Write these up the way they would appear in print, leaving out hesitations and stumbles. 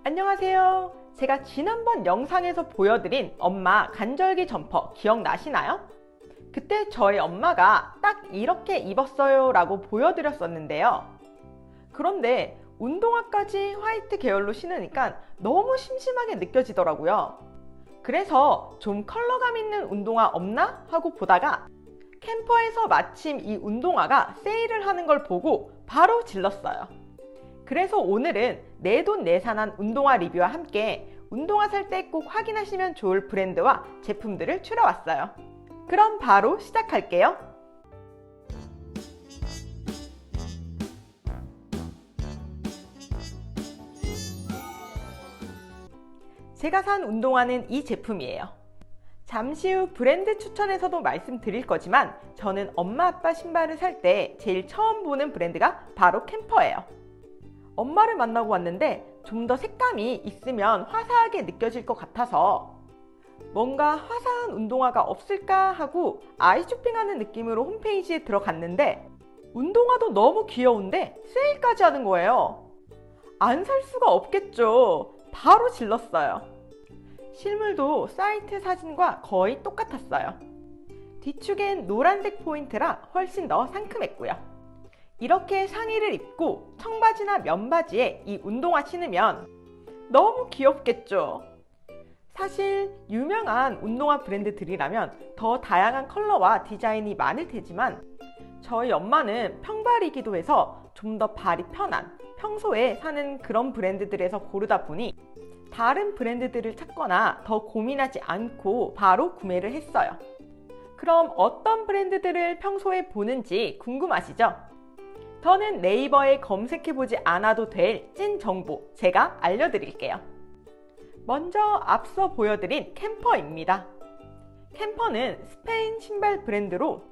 안녕하세요. 제가 지난번 영상에서 보여드린 엄마 간절기 점퍼 기억나시나요? 그때 저희 엄마가 딱 이렇게 입었어요 라고 보여드렸었는데요. 그런데 운동화까지 화이트 계열로 신으니까 너무 심심하게 느껴지더라고요. 그래서 좀 컬러감 있는 운동화 없나 하고 보다가 캠퍼에서 마침 이 운동화가 세일을 하는 걸 보고 바로 질렀어요. 그래서 오늘은 내돈내산한 운동화 리뷰와 함께 운동화 살 때 꼭 확인하시면 좋을 브랜드와 제품들을 추려왔어요. 그럼 바로 시작할게요. 제가 산 운동화는 이 제품이에요. 잠시 후 브랜드 추천에서도 말씀드릴 거지만 저는 엄마 아빠 신발을 살 때 제일 처음 보는 브랜드가 바로 캠퍼예요. 엄마를 만나고 왔는데 좀 더 색감이 있으면 화사하게 느껴질 것 같아서 뭔가 화사한 운동화가 없을까 하고 아이 쇼핑하는 느낌으로 홈페이지에 들어갔는데 운동화도 너무 귀여운데 세일까지 하는 거예요. 안 살 수가 없겠죠. 바로 질렀어요. 실물도 사이트 사진과 거의 똑같았어요. 뒤축엔 노란색 포인트라 훨씬 더 상큼했고요. 이렇게 상의를 입고 청바지나 면바지에 이 운동화 신으면 너무 귀엽겠죠? 사실 유명한 운동화 브랜드들이라면 더 다양한 컬러와 디자인이 많을 테지만 저희 엄마는 평발이기도 해서 좀 더 발이 편한 평소에 사는 그런 브랜드들에서 고르다 보니 다른 브랜드들을 찾거나 더 고민하지 않고 바로 구매를 했어요. 그럼 어떤 브랜드들을 평소에 보는지 궁금하시죠? 저는 네이버에 검색해보지 않아도 될 찐 정보 제가 알려드릴게요. 먼저 앞서 보여드린 캠퍼입니다. 캠퍼는 스페인 신발 브랜드로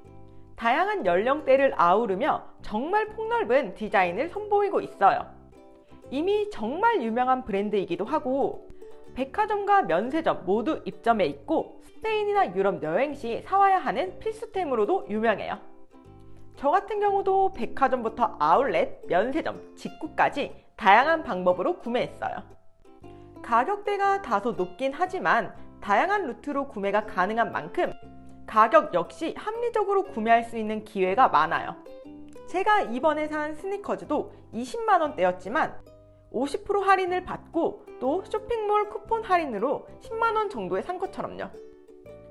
다양한 연령대를 아우르며 정말 폭넓은 디자인을 선보이고 있어요. 이미 정말 유명한 브랜드이기도 하고 백화점과 면세점 모두 입점해 있고 스페인이나 유럽 여행 시 사와야 하는 필수템으로도 유명해요. 저 같은 경우도 백화점부터 아울렛, 면세점, 직구까지 다양한 방법으로 구매했어요. 가격대가 다소 높긴 하지만 다양한 루트로 구매가 가능한 만큼 가격 역시 합리적으로 구매할 수 있는 기회가 많아요. 제가 이번에 산 스니커즈도 20만원대였지만 50% 할인을 받고 또 쇼핑몰 쿠폰 할인으로 10만원 정도에 산 것처럼요.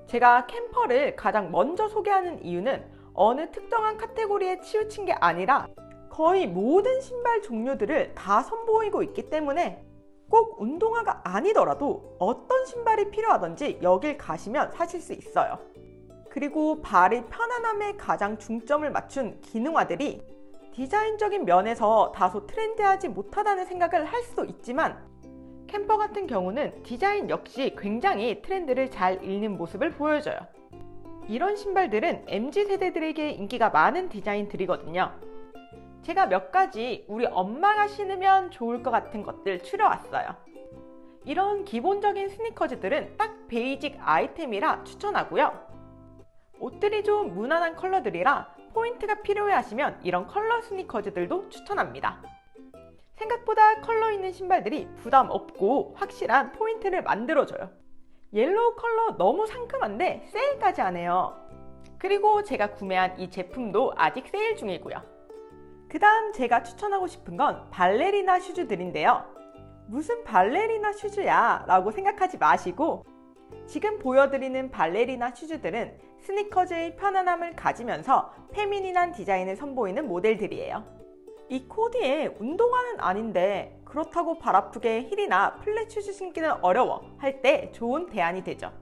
제가 캠퍼를 가장 먼저 소개하는 이유는 어느 특정한 카테고리에 치우친 게 아니라 거의 모든 신발 종류들을 다 선보이고 있기 때문에 꼭 운동화가 아니더라도 어떤 신발이 필요하던지 여길 가시면 사실 수 있어요. 그리고 발의 편안함에 가장 중점을 맞춘 기능화들이 디자인적인 면에서 다소 트렌디하지 못하다는 생각을 할 수도 있지만 캠퍼 같은 경우는 디자인 역시 굉장히 트렌드를 잘 읽는 모습을 보여줘요. 이런 신발들은 MZ세대들에게 인기가 많은 디자인들이거든요. 제가 몇 가지 우리 엄마가 신으면 좋을 것 같은 것들 추려왔어요. 이런 기본적인 스니커즈들은 딱 베이직 아이템이라 추천하고요. 옷들이 좀 무난한 컬러들이라 포인트가 필요해 하시면 이런 컬러 스니커즈들도 추천합니다. 생각보다 컬러 있는 신발들이 부담 없고 확실한 포인트를 만들어줘요. 옐로우 컬러 너무 상큼한데 세일까지 하네요. 그리고 제가 구매한 이 제품도 아직 세일 중이고요. 그 다음 제가 추천하고 싶은 건 발레리나 슈즈들인데요. 무슨 발레리나 슈즈야 라고 생각하지 마시고 지금 보여드리는 발레리나 슈즈들은 스니커즈의 편안함을 가지면서 페미닌한 디자인을 선보이는 모델들이에요. 이 코디에 운동화는 아닌데 그렇다고 발 아프게 힐이나 플랫 슈즈 신기는 어려워 할 때 좋은 대안이 되죠.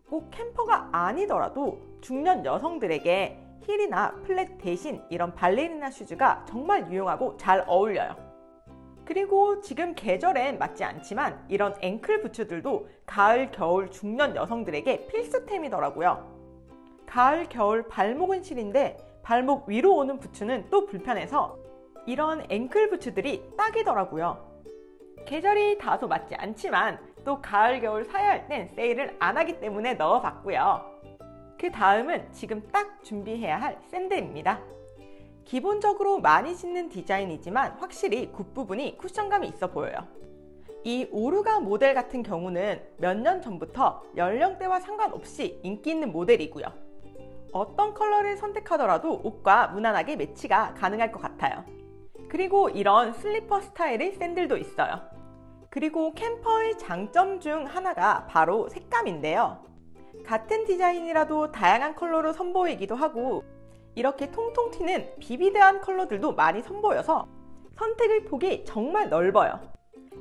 꼭 캠퍼가 아니더라도 중년 여성들에게 힐이나 플랫 대신 이런 발레리나 슈즈가 정말 유용하고 잘 어울려요. 그리고 지금 계절엔 맞지 않지만 이런 앵클 부츠들도 가을, 겨울 중년 여성들에게 필수템이더라고요. 가을, 겨울 발목은 실인데 발목 위로 오는 부츠는 또 불편해서 이런 앵클 부츠들이 딱이더라고요. 계절이 다소 맞지 않지만 또 가을, 겨울 사야 할 땐 세일을 안 하기 때문에 넣어봤고요. 그 다음은 지금 딱 준비해야 할 샌들입니다. 기본적으로 많이 신는 디자인이지만 확실히 굿부분이 쿠션감이 있어 보여요. 이 오르가 모델 같은 경우는 몇 년 전부터 연령대와 상관없이 인기 있는 모델이고요. 어떤 컬러를 선택하더라도 옷과 무난하게 매치가 가능할 것 같아요. 그리고 이런 슬리퍼 스타일의 샌들도 있어요. 그리고 캠퍼의 장점 중 하나가 바로 색감인데요. 같은 디자인이라도 다양한 컬러로 선보이기도 하고 이렇게 통통 튀는 비비드한 컬러들도 많이 선보여서 선택의 폭이 정말 넓어요.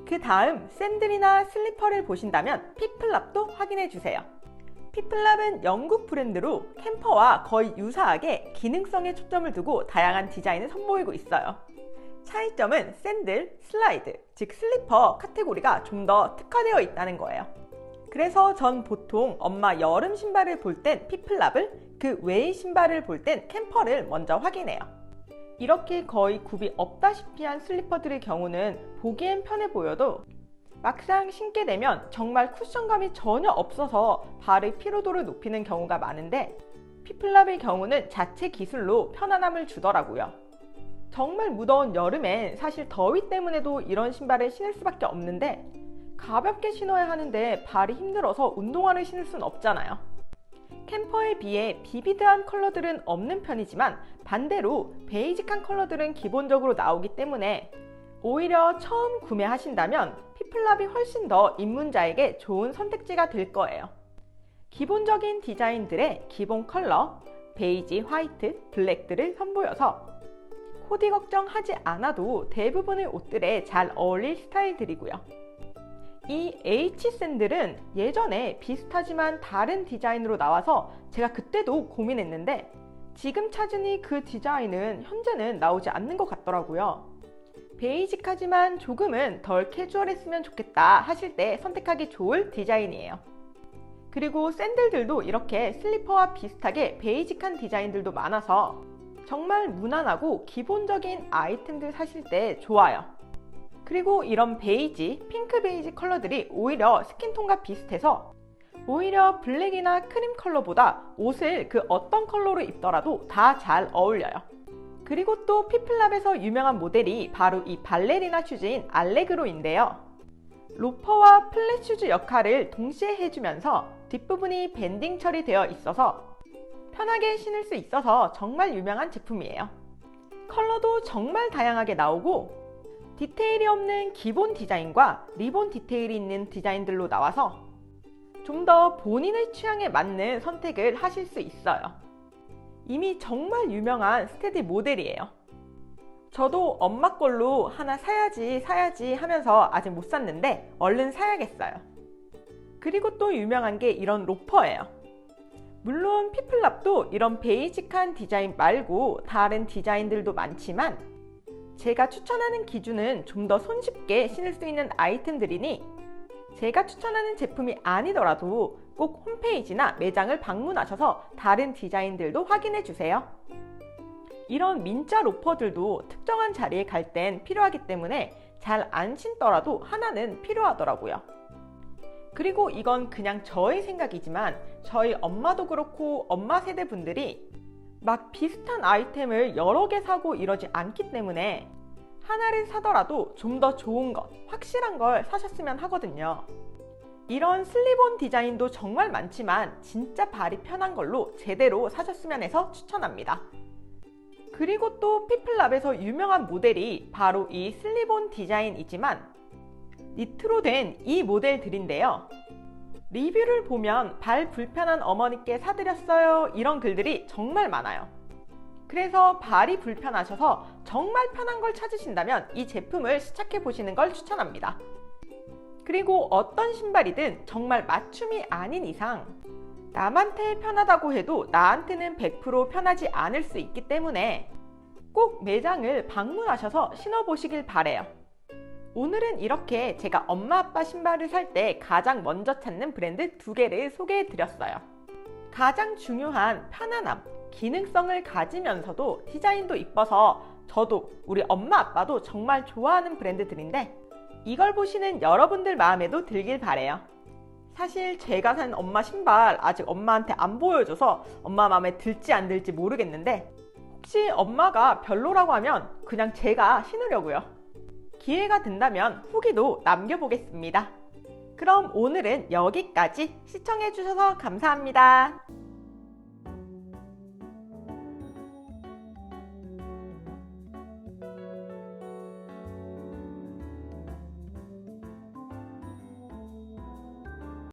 그 다음 샌들이나 슬리퍼를 보신다면 피플랍도 확인해 주세요. 피플랍은 영국 브랜드로 캠퍼와 거의 유사하게 기능성에 초점을 두고 다양한 디자인을 선보이고 있어요. 차이점은 샌들, 슬라이드, 즉 슬리퍼 카테고리가 좀 더 특화되어 있다는 거예요. 그래서 전 보통 엄마 여름 신발을 볼 땐 피플랍을, 그 외의 신발을 볼 땐 캠퍼를 먼저 확인해요. 이렇게 거의 굽이 없다시피 한 슬리퍼들의 경우는 보기엔 편해 보여도 막상 신게 되면 정말 쿠션감이 전혀 없어서 발의 피로도를 높이는 경우가 많은데 피플랍의 경우는 자체 기술로 편안함을 주더라고요. 정말 무더운 여름엔 사실 더위 때문에도 이런 신발을 신을 수밖에 없는데 가볍게 신어야 하는데 발이 힘들어서 운동화를 신을 순 없잖아요. 캠퍼에 비해 비비드한 컬러들은 없는 편이지만 반대로 베이직한 컬러들은 기본적으로 나오기 때문에 오히려 처음 구매하신다면 피플랍이 훨씬 더 입문자에게 좋은 선택지가 될 거예요. 기본적인 디자인들의 기본 컬러, 베이지, 화이트, 블랙들을 선보여서 코디 걱정하지 않아도 대부분의 옷들에 잘 어울릴 스타일들이고요. 이 H 샌들은 예전에 비슷하지만 다른 디자인으로 나와서 제가 그때도 고민했는데 지금 찾으니 그 디자인은 현재는 나오지 않는 것 같더라고요. 베이직하지만 조금은 덜 캐주얼했으면 좋겠다 하실 때 선택하기 좋을 디자인이에요. 그리고 샌들들도 이렇게 슬리퍼와 비슷하게 베이직한 디자인들도 많아서 정말 무난하고 기본적인 아이템들 사실 때 좋아요. 그리고 이런 베이지, 핑크 베이지 컬러들이 오히려 스킨톤과 비슷해서 오히려 블랙이나 크림 컬러보다 옷을 그 어떤 컬러로 입더라도 다 잘 어울려요. 그리고 또 피플랍에서 유명한 모델이 바로 이 발레리나 슈즈인 알레그로인데요. 로퍼와 플랫 슈즈 역할을 동시에 해주면서 뒷부분이 밴딩 처리되어 있어서 편하게 신을 수 있어서 정말 유명한 제품이에요. 컬러도 정말 다양하게 나오고 디테일이 없는 기본 디자인과 리본 디테일이 있는 디자인들로 나와서 좀 더 본인의 취향에 맞는 선택을 하실 수 있어요. 이미 정말 유명한 스테디 모델이에요. 저도 엄마 걸로 하나 사야지 하면서 아직 못 샀는데 얼른 사야겠어요. 그리고 또 유명한 게 이런 로퍼예요. 물론 피플랍도 이런 베이직한 디자인 말고 다른 디자인들도 많지만 제가 추천하는 기준은 좀 더 손쉽게 신을 수 있는 아이템들이니 제가 추천하는 제품이 아니더라도 꼭 홈페이지나 매장을 방문하셔서 다른 디자인들도 확인해 주세요. 이런 민자 로퍼들도 특정한 자리에 갈 땐 필요하기 때문에 잘 안 신더라도 하나는 필요하더라고요. 그리고 이건 그냥 저의 생각이지만 저희 엄마도 그렇고 엄마 세대 분들이 막 비슷한 아이템을 여러 개 사고 이러지 않기 때문에 하나를 사더라도 좀 더 좋은 것, 확실한 걸 사셨으면 하거든요. 이런 슬립온 디자인도 정말 많지만 진짜 발이 편한 걸로 제대로 사셨으면 해서 추천합니다. 그리고 또 피플랍에서 유명한 모델이 바로 이 슬립온 디자인이지만 니트로 된 이 모델들인데요. 리뷰를 보면 발 불편한 어머니께 사드렸어요 이런 글들이 정말 많아요. 그래서 발이 불편하셔서 정말 편한 걸 찾으신다면 이 제품을 시착해 보시는 걸 추천합니다. 그리고 어떤 신발이든 정말 맞춤이 아닌 이상 남한테 편하다고 해도 나한테는 100% 편하지 않을 수 있기 때문에 꼭 매장을 방문하셔서 신어보시길 바래요. 오늘은 이렇게 제가 엄마 아빠 신발을 살 때 가장 먼저 찾는 브랜드 2개를 소개해 드렸어요. 가장 중요한 편안함, 기능성을 가지면서도 디자인도 이뻐서 저도 우리 엄마 아빠도 정말 좋아하는 브랜드들인데 이걸 보시는 여러분들 마음에도 들길 바래요. 사실 제가 산 엄마 신발 아직 엄마한테 안 보여줘서 엄마 마음에 들지 안 들지 모르겠는데 혹시 엄마가 별로라고 하면 그냥 제가 신으려고요. 기회가 된다면 후기도 남겨보겠습니다. 그럼 오늘은 여기까지. 시청해주셔서 감사합니다.